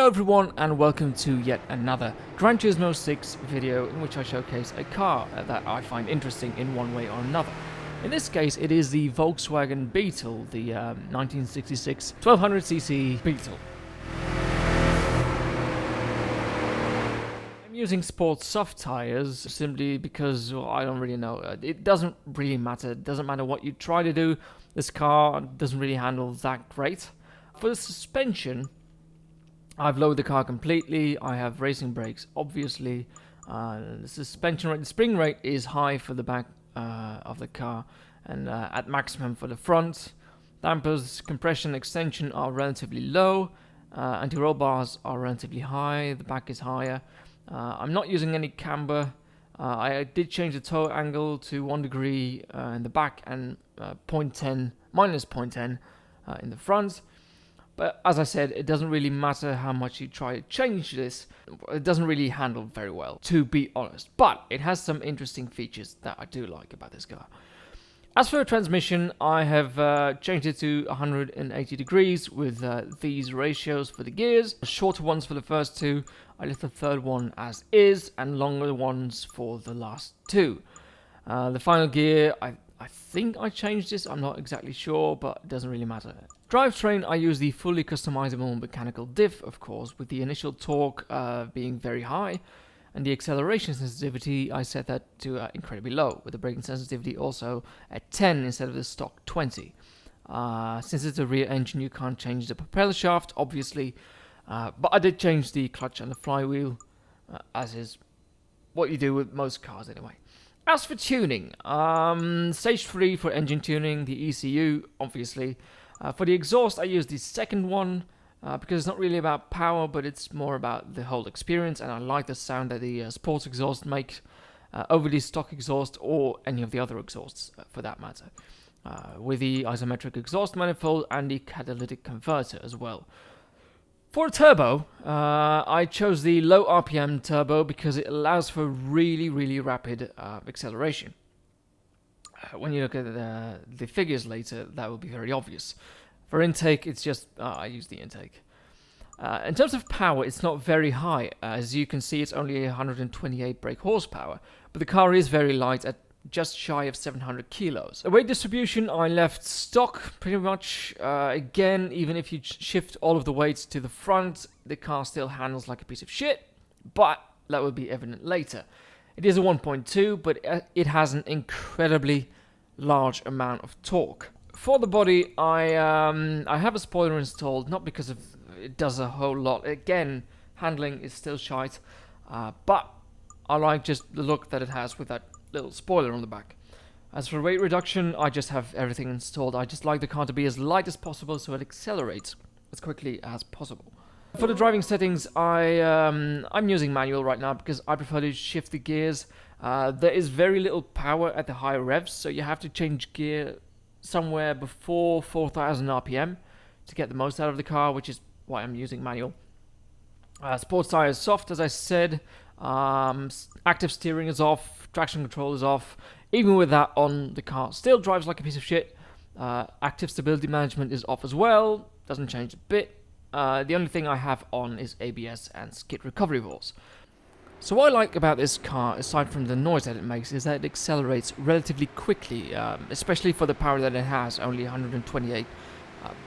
Hello everyone and welcome to yet another Gran Turismo 6 video in which I showcase a car that I find interesting in one way or another. In this case it is the Volkswagen Beetle, the 1966 1200cc Beetle. I'm using sports soft tires simply because I don't really know. It doesn't really matter. It doesn't matter what you try to do. This car doesn't really handle that great. For the suspension, I've lowered the car completely. I have racing brakes, obviously. The suspension rate, the spring rate is high for the back of the car and at maximum for the front. Dampers, compression, extension are relatively low. Anti-roll bars are relatively high. The back is higher. I'm not using any camber. I did change the toe angle to 1 degree in the back and minus 0.10 in the front. But as I said, it doesn't really matter how much you try to change this. It doesn't really handle very well, to be honest. But it has some interesting features that I do like about this car. As for the transmission, I have changed it to 180 degrees with these ratios for the gears. Shorter ones for the first two. I left the third one as is, and longer ones for the last two. The final gear, I think I changed this. I'm not exactly sure, but it doesn't really matter. Drivetrain, I use the fully customizable mechanical diff, of course, with the initial torque being very high, and the acceleration sensitivity, I set that to incredibly low, with the braking sensitivity also at 10 instead of the stock 20. Since it's a rear engine, you can't change the propeller shaft, obviously, but I did change the clutch and the flywheel, as is what you do with most cars anyway. As for tuning, stage 3 for engine tuning, the ECU, obviously. For the exhaust, I use the second one because it's not really about power, but it's more about the whole experience, and I like the sound that the sports exhaust makes over the stock exhaust or any of the other exhausts for that matter. With the isometric exhaust manifold and the catalytic converter as well. For a turbo, I chose the low RPM turbo because it allows for really, really rapid acceleration. When you look at the figures later, that will be very obvious. For intake, it's just, I use the intake. In terms of power, it's not very high. As you can see, it's only 128 brake horsepower, but the car is very light at just shy of 700 kilos. The weight distribution, I left stock pretty much. Again, even if you shift all of the weights to the front, the car still handles like a piece of shit, but that will be evident later. It is a 1.2, but it has an incredibly large amount of torque. For the body, I have a spoiler installed, not because it does a whole lot. Again, handling is still shite, but I like just the look that it has with that little spoiler on the back. As for weight reduction, I just have everything installed. I just like the car to be as light as possible so it accelerates as quickly as possible. For the driving settings, I'm using manual right now because I prefer to shift the gears. There is very little power at the higher revs, so you have to change gear somewhere before 4,000 RPM to get the most out of the car, which is why I'm using manual. Sports tires soft, as I said. Active steering is off. Traction control is off. Even with that on, the car still drives like a piece of shit. Active stability management is off as well. Doesn't change a bit. The only thing I have on is ABS and skid recovery balls. So what I like about this car, aside from the noise that it makes, is that it accelerates relatively quickly, especially for the power that it has, only 128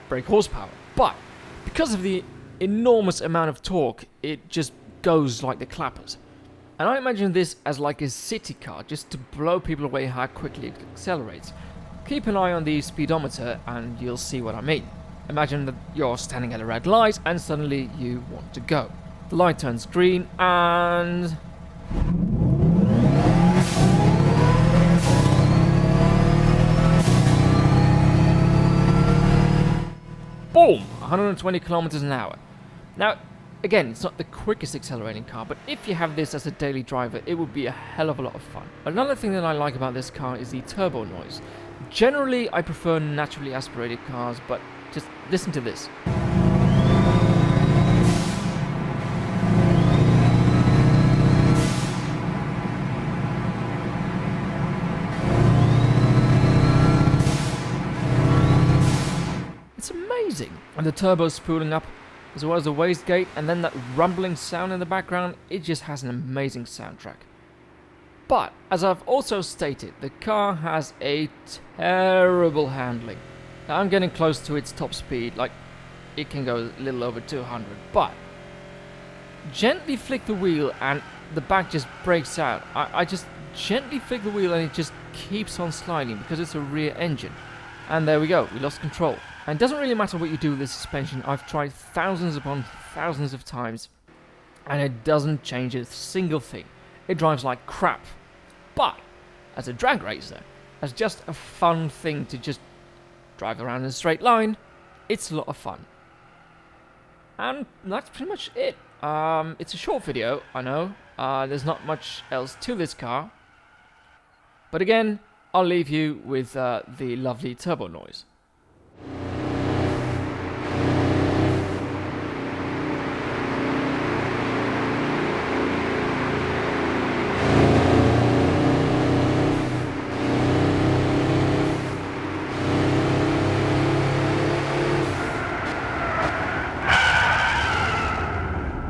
brake horsepower. But because of the enormous amount of torque, it just goes like the clappers. And I imagine this as like a city car, just to blow people away how quickly it accelerates. Keep an eye on the speedometer and you'll see what I mean. Imagine that you're standing at a red light and suddenly you want to go. The light turns green and... boom! 120 kilometers an hour. Now, again, it's not the quickest accelerating car, but if you have this as a daily driver, it would be a hell of a lot of fun. Another thing that I like about this car is the turbo noise. Generally, I prefer naturally aspirated cars, but just listen to this. It's amazing. And the turbo's spooling up as well as the wastegate, and then that rumbling sound in the background. It just has an amazing soundtrack. But, as I've also stated, the car has a terrible handling. Now, I'm getting close to its top speed, like it can go a little over 200, but gently flick the wheel and the back just breaks out. I just gently flick the wheel and it just keeps on sliding because it's a rear engine. And there we go, we lost control. And it doesn't really matter what you do with this suspension. I've tried thousands upon thousands of times and it doesn't change a single thing. It drives like crap. But as a drag racer, as just a fun thing to just drive around in a straight line, it's a lot of fun. And that's pretty much it. It's a short video, I know. There's not much else to this car. But again, I'll leave you with the lovely turbo noise.